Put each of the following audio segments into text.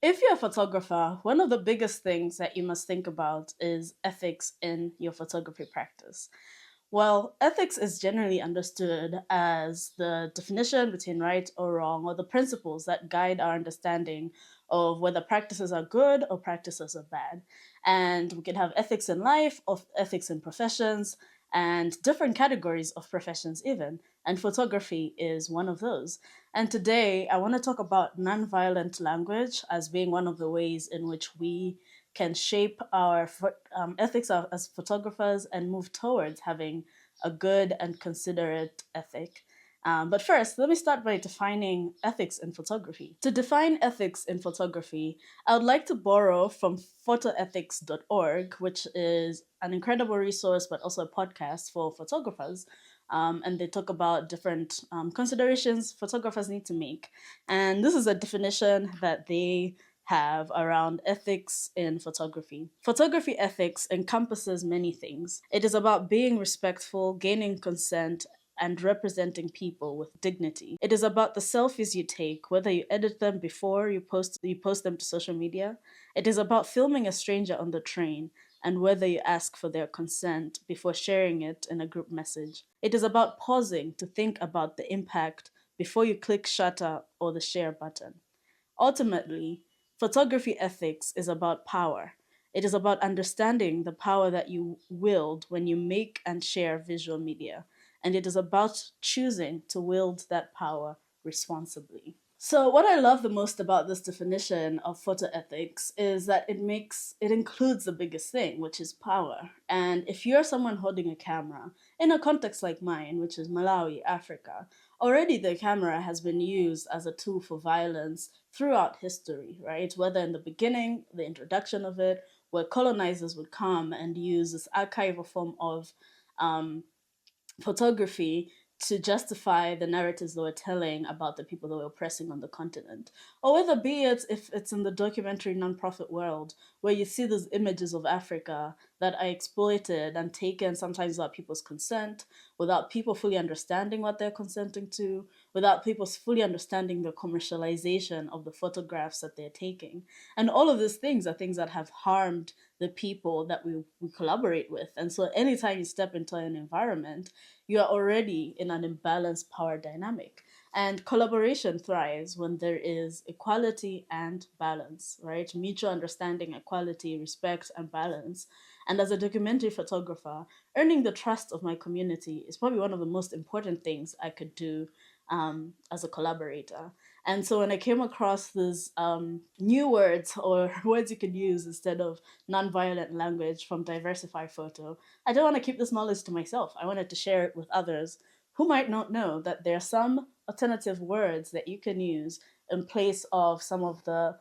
If you're a photographer, one of the biggest things that you must think about is ethics in your photography practice. Well, ethics is generally understood as the definition between right or wrong, or the principles that guide our understanding of whether practices are good or practices are bad. And we can have ethics in life, of ethics in professions, and different categories of professions, even. And photography is one of those. And today, I want to talk about nonviolent language as being one of the ways in which we can shape our ethics as photographers and move towards having a good and considerate ethic. But first, let me start by defining ethics in photography. To define ethics in photography, I would like to borrow from photoethics.org, which is an incredible resource, but also a podcast for photographers. And they talk about different considerations photographers need to make. And this is a definition that they have around ethics in photography. Photography ethics encompasses many things. It is about being respectful, gaining consent, and representing people with dignity. It is about the selfies you take, whether you edit them before you post them to social media. It is about filming a stranger on the train and whether you ask for their consent before sharing it in a group message. It is about pausing to think about the impact before you click shutter or the share button. Ultimately, photography ethics is about power. It is about understanding the power that you wield when you make and share visual media. And it is about choosing to wield that power responsibly. So what I love the most about this definition of photo ethics is that it includes the biggest thing, which is power. And if you're someone holding a camera in a context like mine, which is Malawi, Africa, already the camera has been used as a tool for violence throughout history, right? Whether in the beginning, the introduction of it, where colonizers would come and use this archival form of um, photography to justify the narratives they were telling about the people they were oppressing on the continent. Or whether be it if it's in the documentary nonprofit world, where you see those images of Africa that are exploited and taken sometimes without people's consent, without people fully understanding what they're consenting to, without people fully understanding the commercialization of the photographs that they're taking. And all of these things are things that have harmed the people that we collaborate with. And so anytime you step into an environment, you are already in an imbalanced power dynamic. And collaboration thrives when there is equality and balance, right? Mutual understanding, equality, respect, and balance. And as a documentary photographer, earning the trust of my community is probably one of the most important things I could do as a collaborator. And so when I came across these new words or words you could use instead of nonviolent language from Diversify Photo, I don't want to keep this knowledge to myself. I wanted to share it with others who might not know that there are some alternative words that you can use in place of some of the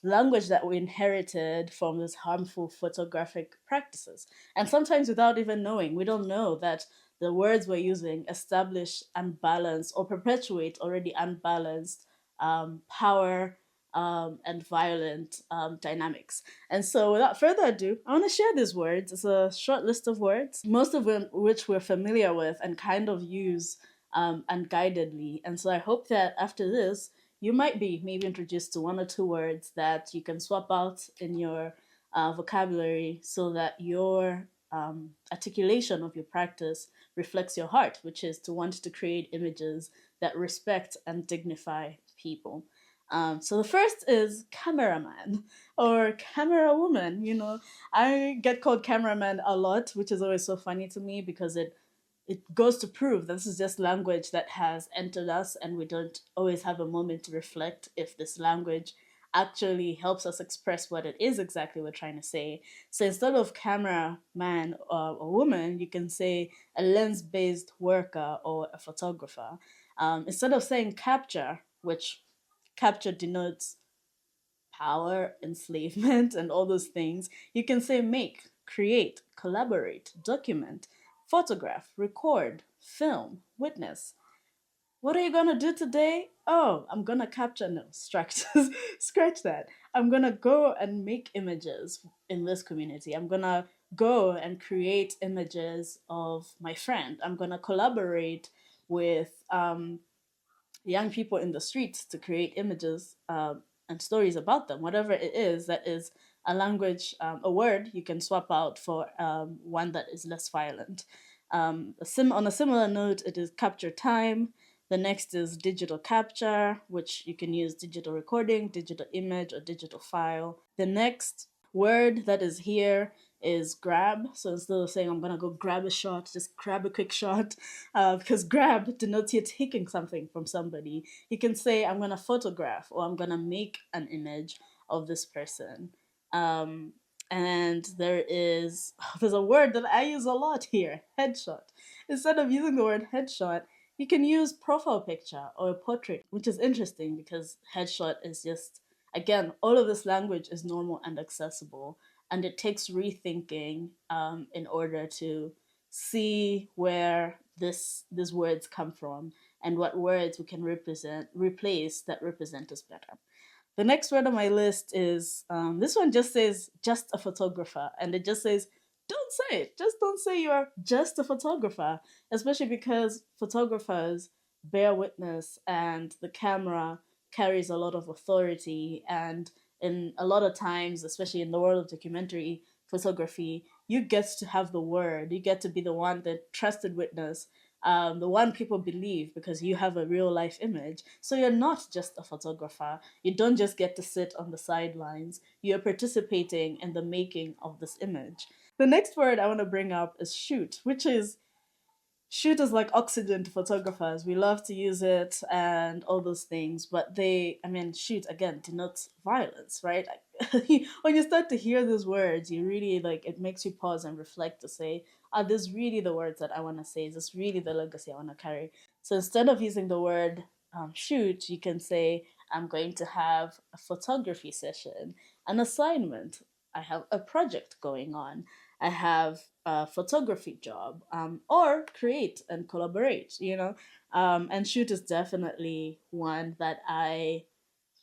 language that we inherited from these harmful photographic practices. And sometimes without even knowing, we don't know that the words we're using establish unbalanced or perpetuate already unbalanced power and violent dynamics. And so, without further ado, I want to share these words. It's a short list of words, most of which we're familiar with and kind of use unguidedly. And so, I hope that after this, you might be maybe introduced to one or two words that you can swap out in your vocabulary so that your articulation of your practice reflects your heart, which is to want to create images that respect and dignify people. So the first is cameraman or camera woman. You know, I get called cameraman a lot, which is always so funny to me because it goes to prove that this is just language that has entered us and we don't always have a moment to reflect if this language actually helps us express what it is exactly we're trying to say. So instead of camera man or woman, you can say a lens based worker or a photographer. Instead of saying capture, which capture denotes power, enslavement, and all those things, you can say make, create, collaborate, document, photograph, record, film, witness. What are you gonna do today? Oh, I'm gonna capture, no, scratch, scratch that. I'm gonna go and make images in this community. I'm gonna go and create images of my friend. I'm gonna collaborate with young people in the streets to create images and stories about them. Whatever it is that is a language, a word you can swap out for one that is less violent. On a similar note, it is capture time. The next is digital capture, which you can use digital recording, digital image, or digital file. The next word that is here is grab. So instead of saying I'm gonna go grab a shot, just grab a quick shot, because grab denotes you're taking something from somebody. You can say I'm gonna photograph or I'm gonna make an image of this person. Um, and there's a word that I use a lot here, headshot. Instead of using the word headshot, you can use profile picture or portrait, which is interesting because headshot is just, again, all of this language is normal and accessible, and it takes rethinking in order to see where these words come from and what words we can replace that represent us better. The next word on my list is this one just says just a photographer, and it just says don't say it. Just don't say you're just a photographer, especially because photographers bear witness and the camera carries a lot of authority. And in a lot of times, especially in the world of documentary photography, you get to have the word, you get to be the one, the trusted witness, the one people believe because you have a real life image. So you're not just a photographer. You don't just get to sit on the sidelines. You're participating in the making of this image. The next word I want to bring up is shoot, which is shoot is like oxygen to photographers. We love to use it and all those things, but shoot again denotes violence, right? When you start to hear these words, you really like it makes you pause and reflect to say, are these really the words that I want to say? Is this really the legacy I want to carry? So instead of using the word shoot, you can say, I'm going to have a photography session, an assignment. I have a project going on. I have a photography job, or create and collaborate. And shoot is definitely one that I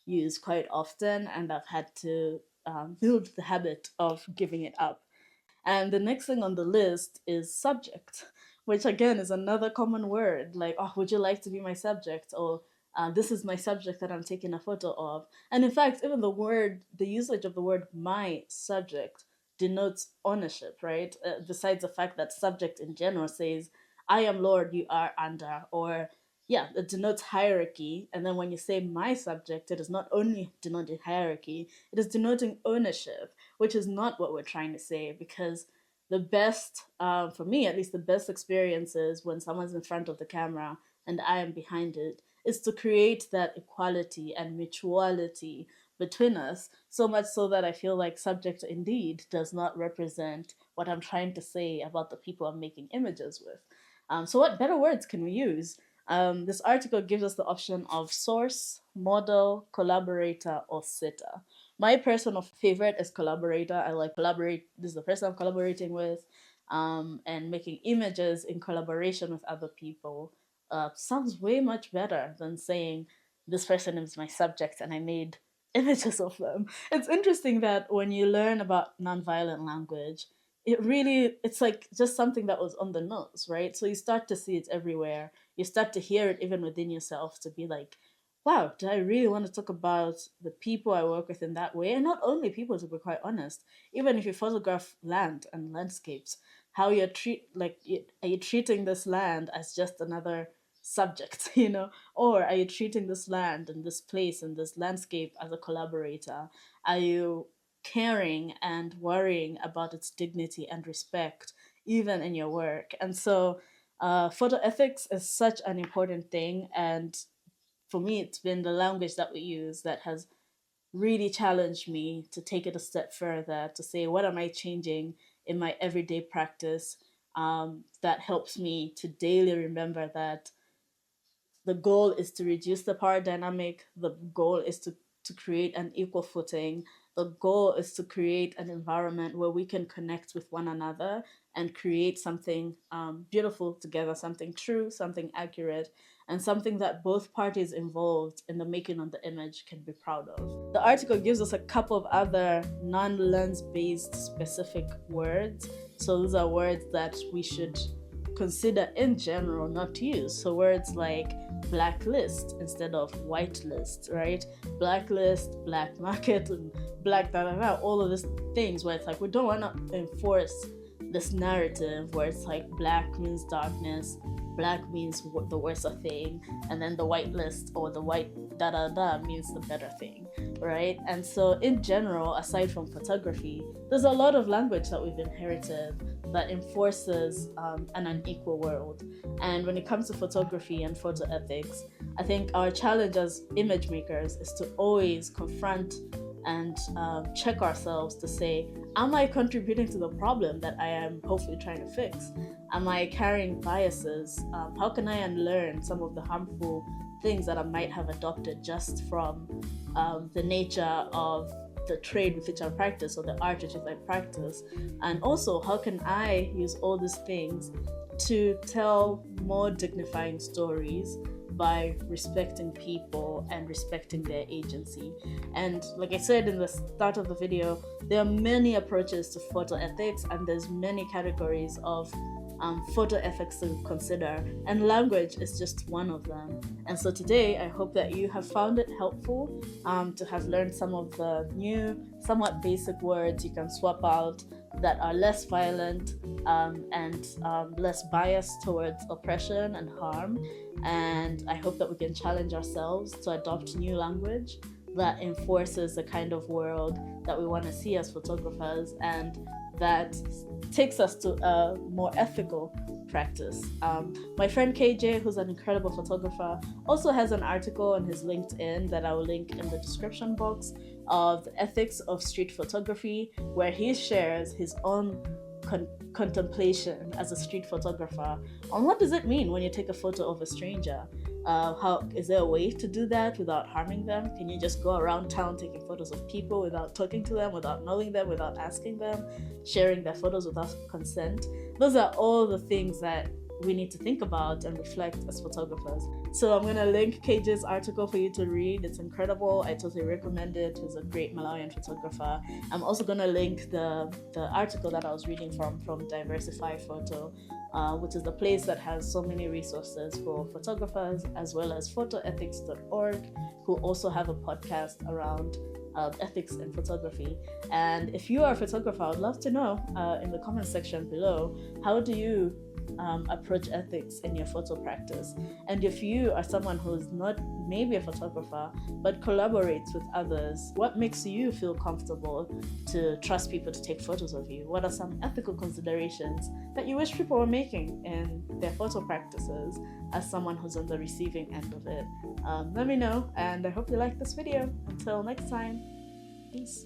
use quite often, and I've had to build the habit of giving it up. And the next thing on the list is subject, which again is another common word like, oh, would you like to be my subject? Or this is my subject that I'm taking a photo of. And in fact, even the usage of the word my subject denotes ownership, right? Besides the fact that subject in general says, I am Lord, you are under, or yeah, it denotes hierarchy. And then when you say my subject, it is not only denoting hierarchy, it is denoting ownership, which is not what we're trying to say. Because the best, for me at least, the best experiences when someone's in front of the camera and I am behind it is to create that equality and mutuality between us, so much so that I feel like subject indeed does not represent what I'm trying to say about the people I'm making images with. So what better words can we use? This article gives us the option of source, model, collaborator, or sitter. My personal favorite is collaborator. I like collaborate. This is the person I'm collaborating with, and making images in collaboration with other people. Sounds way much better than saying this person is my subject and I made images of them. It's interesting that when you learn about nonviolent language, it's like just something that was on the nose, right? So you start to see it everywhere. You start to hear it even within yourself to be like, wow, do I really want to talk about the people I work with in that way? And not only people, to be quite honest, even if you photograph land and landscapes, how are you treating this land as just another subject, or are you treating this land and this place and this landscape as a collaborator? Are you caring and worrying about its dignity and respect, even in your work? And so, photo ethics is such an important thing. And for me, it's been the language that we use that has really challenged me to take it a step further, to say, what am I changing in my everyday practice that helps me to daily remember that the goal is to reduce the power dynamic. The goal is to create an equal footing. The goal is to create an environment where we can connect with one another and create something beautiful together, something true, something accurate, and something that both parties involved in the making of the image can be proud of. The article gives us a couple of other non-lens based specific words. So those are words that we should consider in general not to use. So words like blacklist instead of whitelist, right? Blacklist, black market, and black da da da, all of these things where it's like we don't want to enforce this narrative where it's like black means darkness, black means the worst thing, and then the white list or the white da da da means the better thing, right? And so in general, aside from photography, there's a lot of language that we've inherited that enforces an unequal world. And when it comes to photography and photo ethics, I think our challenge as image makers is to always confront and check ourselves to say, am I contributing to the problem that I am hopefully trying to fix? Am I carrying biases? How can I unlearn some of the harmful things that I might have adopted just from the nature of the trade with which I practice or the art with which I practice? And also, how can I use all these things to tell more dignifying stories by respecting people and respecting their agency? And like I said in the start of the video, there are many approaches to photo ethics, and there's many categories of photo ethics to consider, and language is just one of them. And so today I hope that you have found it helpful to have learned some of the new, somewhat basic words you can swap out that are less violent and less biased towards oppression and harm. And I hope that we can challenge ourselves to adopt new language that enforces the kind of world that we want to see as photographers, and that takes us to a more ethical practice. My friend KJ, who's an incredible photographer, also has an article on his LinkedIn that I will link in the description box of the ethics of street photography, where he shares his own contemplation as a street photographer on what does it mean when you take a photo of a stranger. How is there a way to do that without harming them? Can you just go around town taking photos of people without talking to them, without knowing them, without asking them, sharing their photos without consent? Those are all the things that we need to think about and reflect as photographers. So I'm going to link KJ's article for you to read. It's incredible. I totally recommend it. He's a great Malawian photographer. I'm also going to link the article that I was reading from Diversify Photo, which is the place that has so many resources for photographers, as well as photoethics.org, who also have a podcast around ethics in photography. And if you are a photographer, I would love to know in the comment section below, how do you approach ethics in your photo practice? And if you are someone who's not maybe a photographer but collaborates with others, what makes you feel comfortable to trust people to take photos of you? What are some ethical considerations that you wish people were making in their photo practices as someone who's on the receiving end of it? Let me know, and I hope you like this video. Until next time, peace.